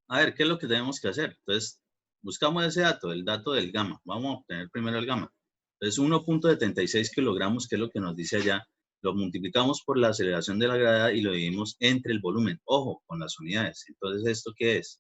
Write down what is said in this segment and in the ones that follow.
a ver, ¿qué es lo que tenemos que hacer? Entonces, buscamos ese dato, el dato del gamma. Vamos a obtener primero el gamma. Entonces, 1.76 kilogramos, que es lo que nos dice allá, lo multiplicamos por la aceleración de la gravedad y lo dividimos entre el volumen. Ojo, con las unidades. Entonces, ¿esto qué es?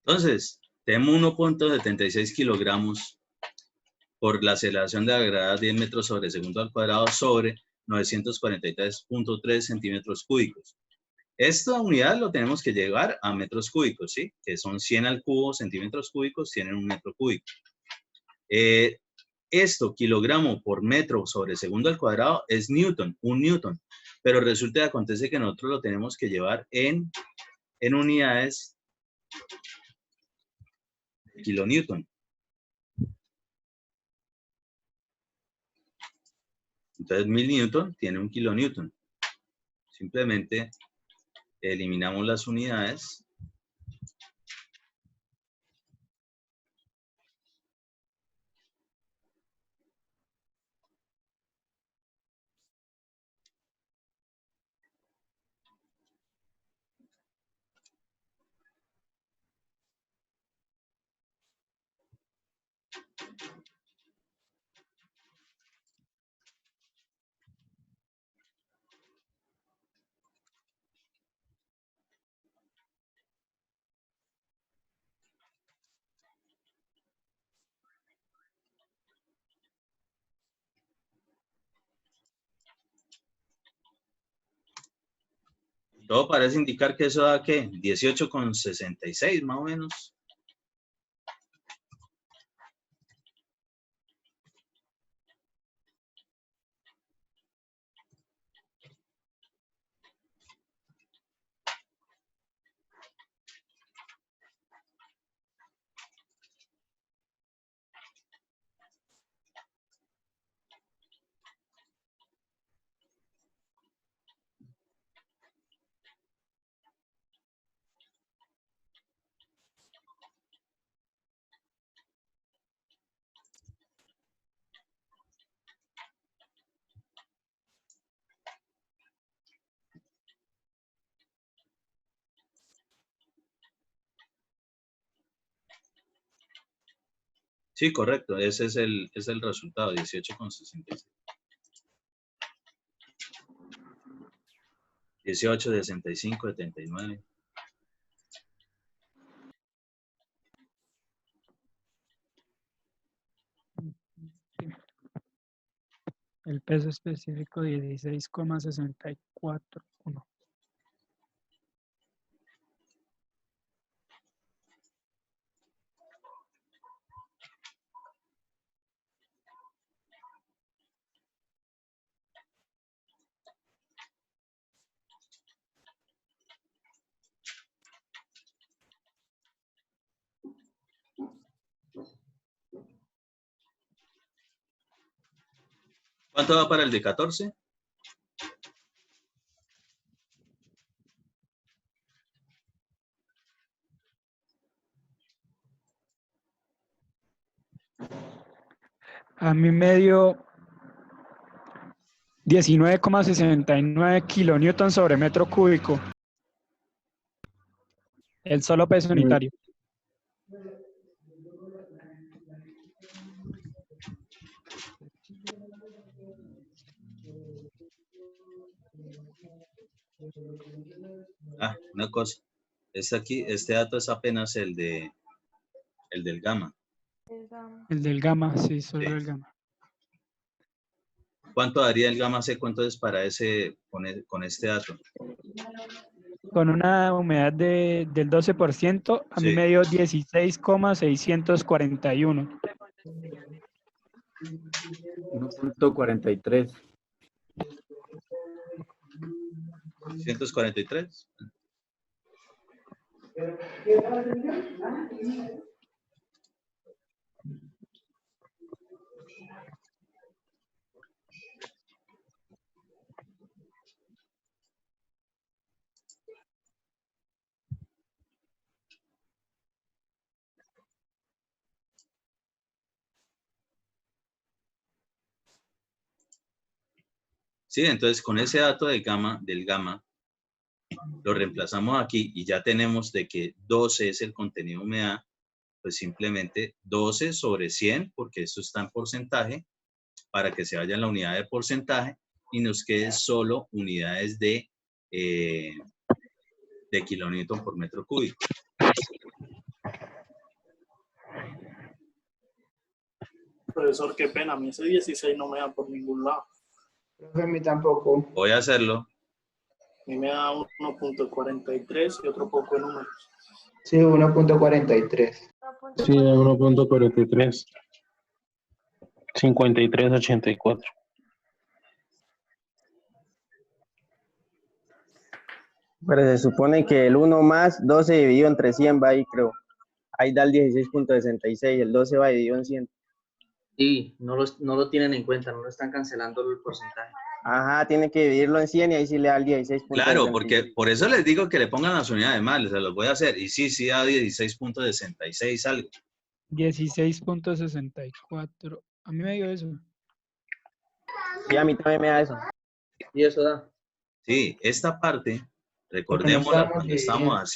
Entonces, tenemos 1.76 kilogramos por la aceleración de la gravedad 10 metros sobre segundo al cuadrado sobre 943.3 centímetros cúbicos. Esta unidad lo tenemos que llevar a metros cúbicos, ¿sí? Que son 100 al cubo centímetros cúbicos, tienen un metro cúbico. Esto, kilogramo por metro sobre segundo al cuadrado, es newton, un newton. Pero resulta que acontece que nosotros lo tenemos que llevar en unidades kilonewton. Entonces 1000 newton tiene 1 kilonewton. Simplemente eliminamos las unidades. Todo parece indicar que eso da, ¿qué? 18,66 más o menos. Sí, correcto. Ese es el resultado, 18,66. 18, 65, 79. El peso específico 16,641. ¿Cuánto va para el de 14? A mí me dio 19,69 kilonewton sobre metro cúbico. El solo peso unitario. Ah, una cosa. Este dato es apenas el del gamma. El del gamma, sí, solo Sí. el gamma. ¿Cuánto daría el gamma seco entonces para con este dato? Con una humedad del 12%, a mí Sí. me dio 16,641. 1.43. 143. Sí, entonces con ese dato del gamma, lo reemplazamos aquí y ya tenemos de que 12 es el contenido de humedad, pues simplemente 12 sobre 100, porque esto está en porcentaje, para que se vaya en la unidad de porcentaje y nos quede solo unidades de kilonewton por metro cúbico. Profesor, qué pena, a mí ese 16 no me da por ningún lado. A mí tampoco. Voy a hacerlo. A mí me da 1.43 y otro poco de números. Sí, 1.43. Sí, de 1.43. 53,84. Pero se supone que el 1 más 12 dividido entre 100 va ahí, creo. Ahí da el 16.66, el 12 va dividido en 100. Sí, no lo tienen en cuenta, no lo están cancelando el porcentaje. Ajá, tiene que dividirlo en 100 y ahí sí le da el Claro, porque 16.66. por eso les digo que le pongan las unidades mal, se los voy a hacer. Y sí, sí da 16.66 algo. 16.64. A mí me dio eso. Sí, a mí también me da eso. Y eso da. Sí, esta parte, Porque no recordémosla estábamos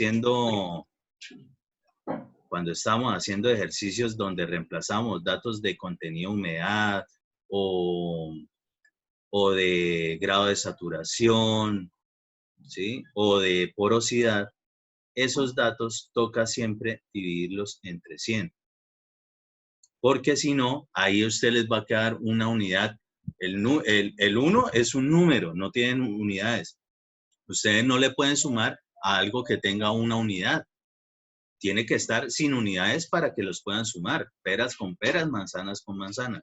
cuando estábamos haciendo ejercicios donde reemplazamos datos de contenido humedad o de grado de saturación, ¿sí? O de porosidad, esos datos toca siempre dividirlos entre 100. Porque si no, ahí a usted les va a quedar una unidad. El 1 es un número, no tienen unidades. Ustedes no le pueden sumar a algo que tenga una unidad. Tiene que estar sin unidades para que los puedan sumar. Peras con peras, manzanas con manzanas.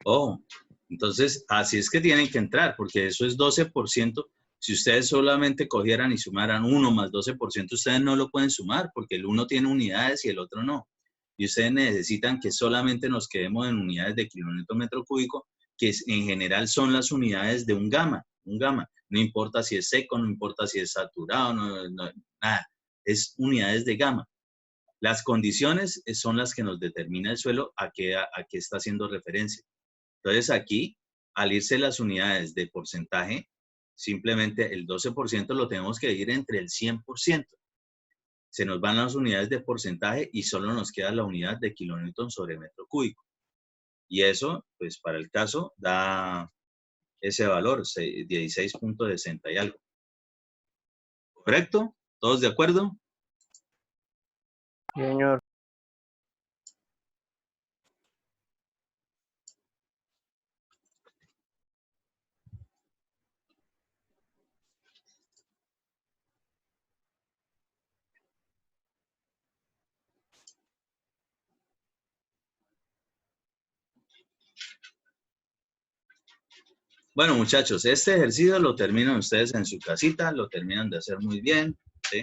Oh, entonces así es que tienen que entrar, porque eso es 12%. Si ustedes solamente cogieran y sumaran 1 más 12%, ustedes no lo pueden sumar, porque el uno tiene unidades y el otro no. Y ustedes necesitan que solamente nos quedemos en unidades de kilómetro metro cúbico, que en general son las unidades de un gamma. No importa si es seco, no importa si es saturado, nada. Es unidades de gamma. Las condiciones son las que nos determina el suelo a qué está haciendo referencia. Entonces aquí, al irse las unidades de porcentaje, simplemente el 12% lo tenemos que dividir entre el 100%. Se nos van las unidades de porcentaje y solo nos queda la unidad de kilonewton sobre metro cúbico. Y eso, pues para el caso, da ese valor, 16.60 y algo. ¿Correcto? ¿Todos de acuerdo? Sí, señor. Bueno, muchachos, este ejercicio lo terminan ustedes en su casita, lo terminan de hacer muy bien, ¿sí?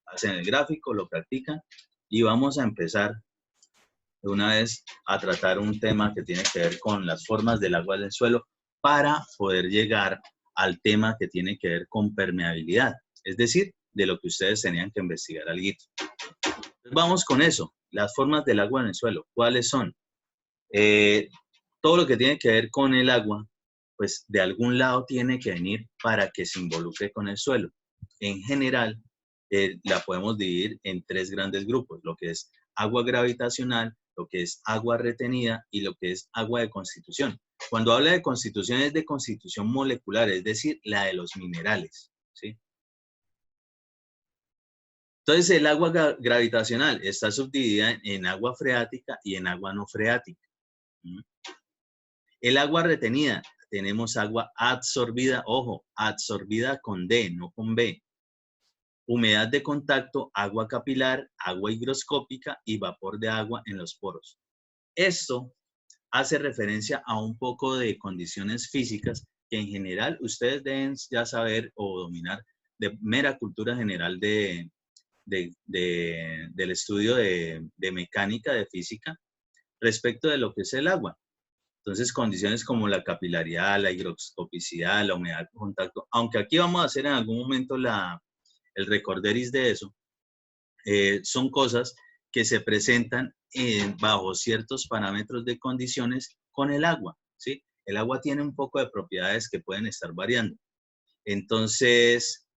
Hacen el gráfico, lo practican y vamos a empezar de una vez a tratar un tema que tiene que ver con las formas del agua del suelo para poder llegar al tema que tiene que ver con permeabilidad, es decir, de lo que ustedes tenían que investigar algo. Vamos con eso, las formas del agua en el suelo, ¿cuáles son? Todo lo que tiene que ver con el agua, pues de algún lado tiene que venir para que se involucre con el suelo. En general, la podemos dividir en tres grandes grupos, lo que es agua gravitacional, lo que es agua retenida y lo que es agua de constitución. Cuando habla de constitución es de constitución molecular, es decir, la de los minerales, ¿sí? Entonces, el agua gravitacional está subdividida en agua freática y en agua no freática. El agua retenida, tenemos agua absorbida, ojo, absorbida con D, no con B. Humedad de contacto, agua capilar, agua higroscópica y vapor de agua en los poros. Esto hace referencia a un poco de condiciones físicas que en general ustedes deben ya saber o dominar de mera cultura general del estudio de mecánica, de física, respecto de lo que es el agua. Entonces, condiciones como la capilaridad, la higroscopicidad, la humedad de contacto, aunque aquí vamos a hacer en algún momento el recorderis de eso, son cosas que se presentan bajo ciertos parámetros de condiciones con el agua, ¿sí? El agua tiene un poco de propiedades que pueden estar variando. Entonces,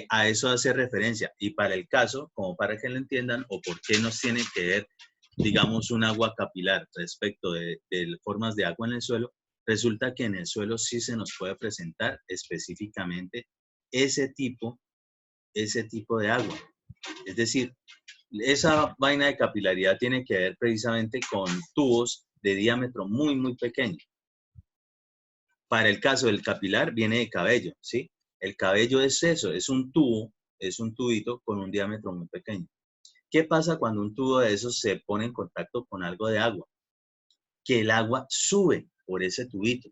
a eso hace referencia. Y para el caso, como para que lo entiendan, o por qué nos tiene que ver, digamos, un agua capilar respecto de formas de agua en el suelo, resulta que en el suelo sí se nos puede presentar específicamente ese tipo de agua. Es decir, esa vaina de capilaridad tiene que ver precisamente con tubos de diámetro muy, muy pequeño. Para el caso del capilar viene de cabello, ¿sí? El cabello es eso, es un tubo, es un tubito con un diámetro muy pequeño. ¿Qué pasa cuando un tubo de esos se pone en contacto con algo de agua? Que el agua sube por ese tubito.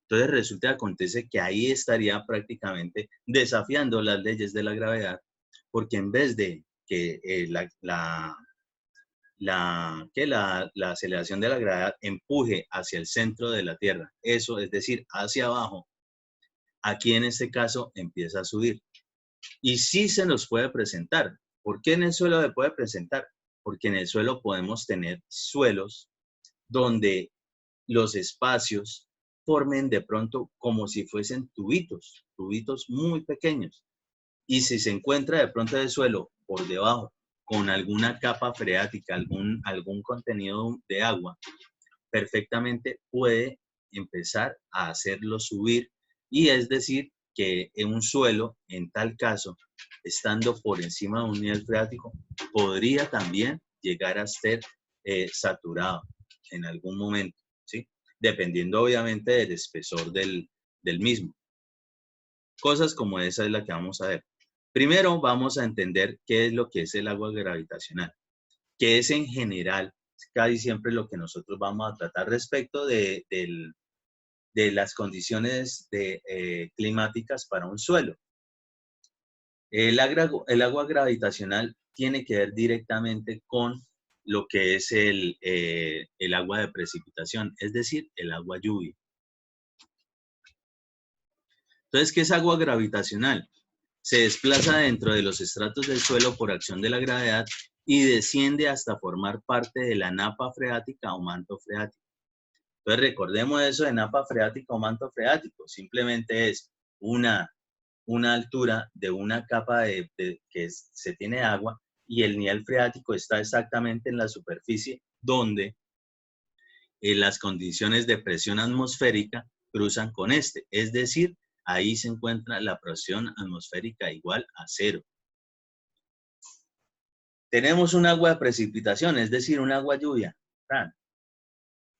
Entonces resulta que acontece que ahí estaría prácticamente desafiando las leyes de la gravedad, porque en vez de que la aceleración de la gravedad empuje hacia el centro de la Tierra, eso es decir, hacia abajo, aquí en este caso empieza a subir. Y sí se nos puede presentar. ¿Por qué en el suelo se puede presentar? Porque en el suelo podemos tener suelos donde los espacios formen de pronto como si fuesen tubitos muy pequeños. Y si se encuentra de pronto el suelo por debajo con alguna capa freática, algún contenido de agua, perfectamente puede empezar a hacerlo subir. Y es decir, que en un suelo, en tal caso, estando por encima de un nivel freático, podría también llegar a ser saturado en algún momento, ¿sí? Dependiendo obviamente del espesor del mismo. Cosas como esa es la que vamos a ver. Primero vamos a entender qué es lo que es el agua gravitacional, que es en general casi siempre lo que nosotros vamos a tratar respecto de las condiciones climáticas para un suelo. El agua gravitacional tiene que ver directamente con lo que es el agua de precipitación, es decir, el agua lluvia. Entonces, ¿qué es agua gravitacional? Se desplaza dentro de los estratos del suelo por acción de la gravedad y desciende hasta formar parte de la napa freática o manto freático. Entonces, recordemos eso de napa freática o manto freático. Simplemente es una altura de una capa que se tiene agua y el nivel freático está exactamente en la superficie donde las condiciones de presión atmosférica cruzan con este. Es decir, ahí se encuentra la presión atmosférica igual a 0. Tenemos un agua de precipitación, es decir, un agua lluvia.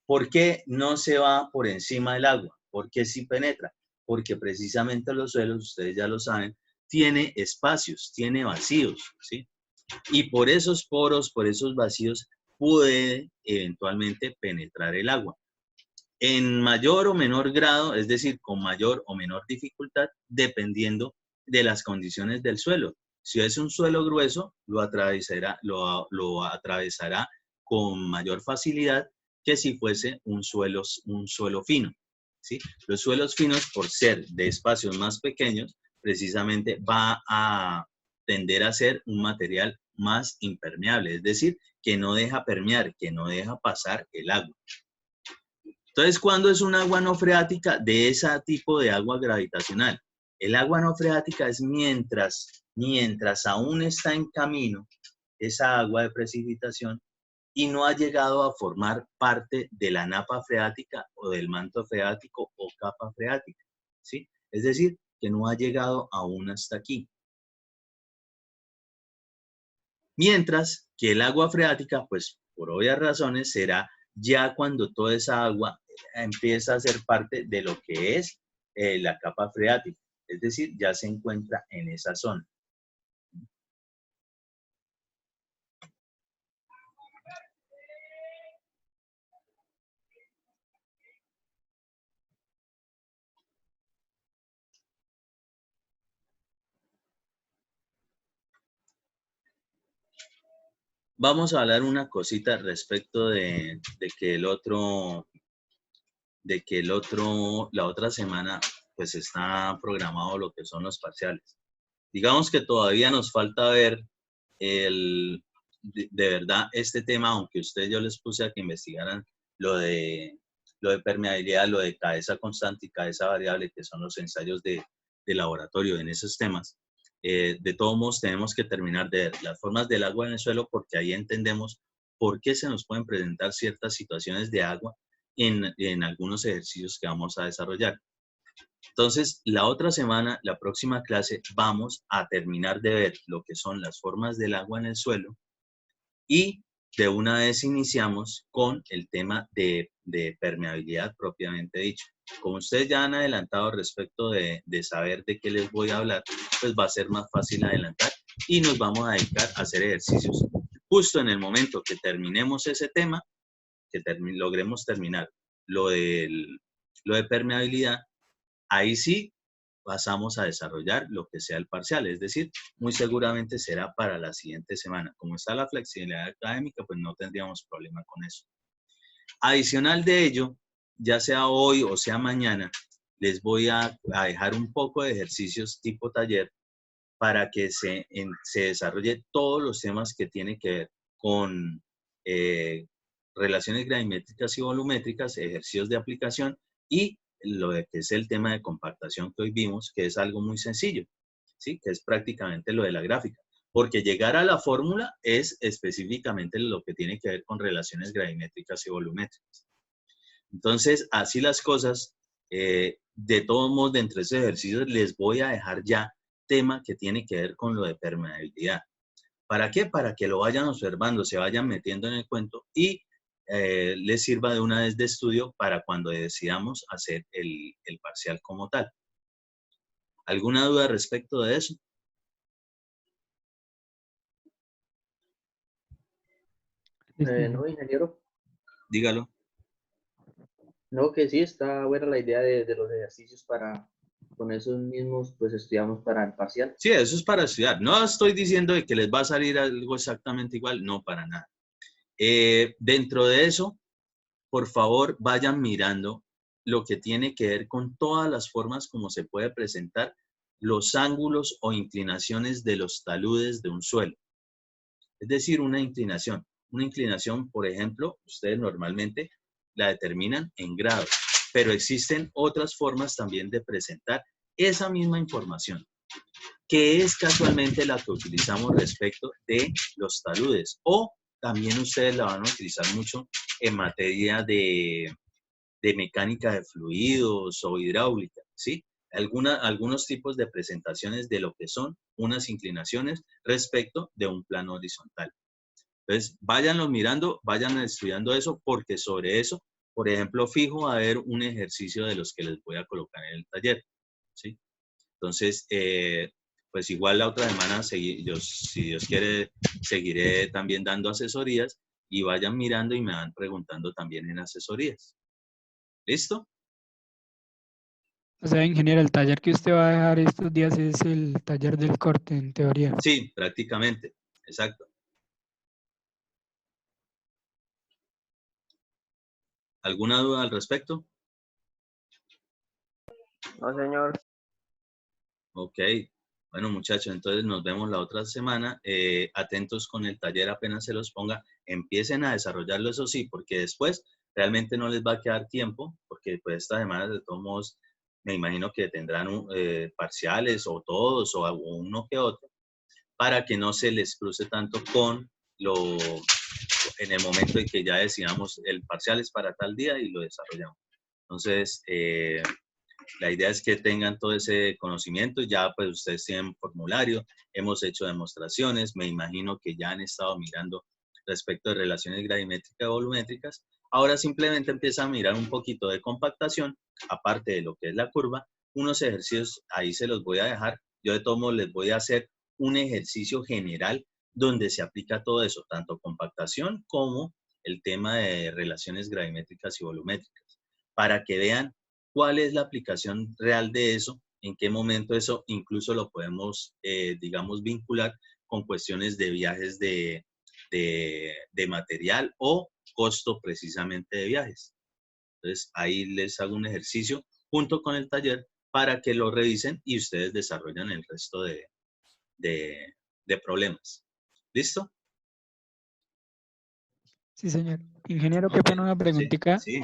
¿Por qué no se va por encima del agua? ¿Por qué sí penetra? Porque precisamente los suelos, ustedes ya lo saben, tiene espacios, tiene vacíos, ¿sí? Y por esos poros, por esos vacíos, puede eventualmente penetrar el agua. en mayor o menor grado, es decir, con mayor o menor dificultad, dependiendo de las condiciones del suelo. Si es un suelo grueso, lo atravesará con mayor facilidad que si fuese un suelo fino, ¿sí? Los suelos finos, por ser de espacios más pequeños, precisamente va a tender a ser un material más impermeable, es decir, que no deja permear, que no deja pasar el agua. Entonces, ¿cuándo es un agua no freática? De ese tipo de agua gravitacional. El agua no freática es mientras aún está en camino esa agua de precipitación y no ha llegado a formar parte de la napa freática o del manto freático o capa freática, ¿sí? Es decir, que no ha llegado aún hasta aquí. Mientras que el agua freática, pues por obvias razones, será ya cuando toda esa agua empieza a ser parte de lo que es la capa freática. Es decir, ya se encuentra en esa zona. Vamos a hablar una cosita respecto de que la otra semana pues está programado lo que son los parciales. Digamos que todavía nos falta ver de verdad este tema, aunque yo les puse a que investigaran lo de permeabilidad, lo de cabeza constante y cabeza variable, que son los ensayos de laboratorio en esos temas. De todos modos, tenemos que terminar de ver las formas del agua en el suelo, porque ahí entendemos por qué se nos pueden presentar ciertas situaciones de agua en algunos ejercicios que vamos a desarrollar. Entonces, la otra semana, la próxima clase, vamos a terminar de ver lo que son las formas del agua en el suelo y de una vez iniciamos con el tema de permeabilidad propiamente dicho. Como ustedes ya han adelantado respecto de saber de qué les voy a hablar, pues va a ser más fácil adelantar y nos vamos a dedicar a hacer ejercicios. Justo en el momento que terminemos ese tema, que logremos terminar lo de permeabilidad, ahí sí pasamos a desarrollar lo que sea el parcial, es decir, muy seguramente será para la siguiente semana. Como está la flexibilidad académica, pues no tendríamos problema con eso. Adicional de ello, ya sea hoy o sea mañana, les voy a dejar un poco de ejercicios tipo taller para que se desarrolle todos los temas que tienen que ver con relaciones gravimétricas y volumétricas, ejercicios de aplicación y lo de que es el tema de compactación que hoy vimos, que es algo muy sencillo, ¿sí? Que es prácticamente lo de la gráfica. Porque llegar a la fórmula es específicamente lo que tiene que ver con relaciones gravimétricas y volumétricas. Entonces, así las cosas, de todos modos, de entre esos ejercicios les voy a dejar ya tema que tiene que ver con lo de permeabilidad. ¿Para qué? Para que lo vayan observando, se vayan metiendo en el cuento y les sirva de una vez de estudio para cuando decidamos hacer el parcial como tal. ¿Alguna duda respecto de eso? No, ingeniero. Dígalo. No, que sí, está buena la idea de los ejercicios para, con esos mismos, pues estudiamos para el parcial. Sí, eso es para estudiar. No estoy diciendo de que les va a salir algo exactamente igual, no, para nada. Dentro de eso, por favor, vayan mirando lo que tiene que ver con todas las formas como se puede presentar los ángulos o inclinaciones de los taludes de un suelo. Es decir, una inclinación. Una inclinación, por ejemplo, ustedes normalmente la determinan en grados, pero existen otras formas también de presentar esa misma información, que es casualmente la que utilizamos respecto de los taludes, o también ustedes la van a utilizar mucho en materia de mecánica de fluidos o hidráulica, ¿sí? Algunos tipos de presentaciones de lo que son unas inclinaciones respecto de un plano horizontal. Entonces, váyanlo mirando, vayan estudiando eso, porque sobre eso, por ejemplo, fijo a ver un ejercicio de los que les voy a colocar en el taller, ¿sí? Entonces, pues igual la otra semana, si Dios quiere, seguiré también dando asesorías y vayan mirando y me van preguntando también en asesorías. ¿Listo? O sea, ingeniero, el taller que usted va a dejar estos días es el taller del corte, en teoría. Sí, prácticamente. Exacto. ¿Alguna duda al respecto? No, señor. Ok. Bueno, muchachos, entonces nos vemos la otra semana. Atentos con el taller apenas se los ponga. Empiecen a desarrollarlo, eso sí, porque después realmente no les va a quedar tiempo, porque pues esta semana de todos modos me imagino que tendrán parciales o todos o uno que otro, para que no se les cruce tanto con en el momento en que ya decidamos el parcial es para tal día y lo desarrollamos. Entonces, la idea es que tengan todo ese conocimiento. Ya pues ustedes tienen formulario, hemos hecho demostraciones, me imagino que ya han estado mirando respecto de relaciones gravimétricas y volumétricas. Ahora simplemente empieza a mirar un poquito de compactación, aparte de lo que es la curva, unos ejercicios, ahí se los voy a dejar. Yo de todos modos les voy a hacer un ejercicio general donde se aplica todo eso, tanto compactación como el tema de relaciones gravimétricas y volumétricas, para que vean cuál es la aplicación real de eso, en qué momento eso incluso lo podemos, digamos, vincular con cuestiones de viajes de material o costo precisamente de viajes. Entonces, ahí les hago un ejercicio junto con el taller para que lo revisen y ustedes desarrollan el resto de problemas. ¿Listo? Sí, señor. Ingeniero, qué Ok. pena una Sí, preguntita. sí.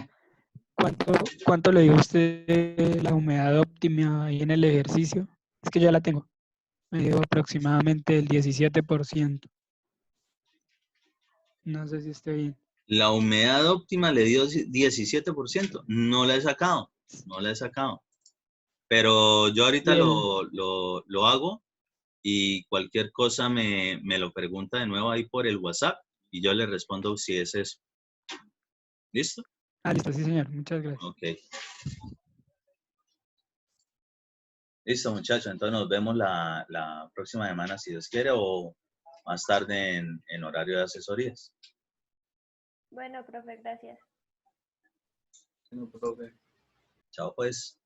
¿Cuánto le dio usted la humedad óptima ahí en el ejercicio? Es que ya la tengo. Me dio aproximadamente el 17%. No sé si estoy bien. La humedad óptima le dio 17%. No la he sacado. No la he sacado. Pero yo ahorita Bien. lo hago y cualquier cosa me lo pregunta de nuevo ahí por el WhatsApp y yo le respondo si es eso. ¿Listo? Ah, listo, sí, señor. Muchas gracias. Ok. Listo, muchachos. Entonces nos vemos la próxima semana, si Dios quiere, o más tarde en horario de asesorías. Bueno, profe, gracias. Chao, pues.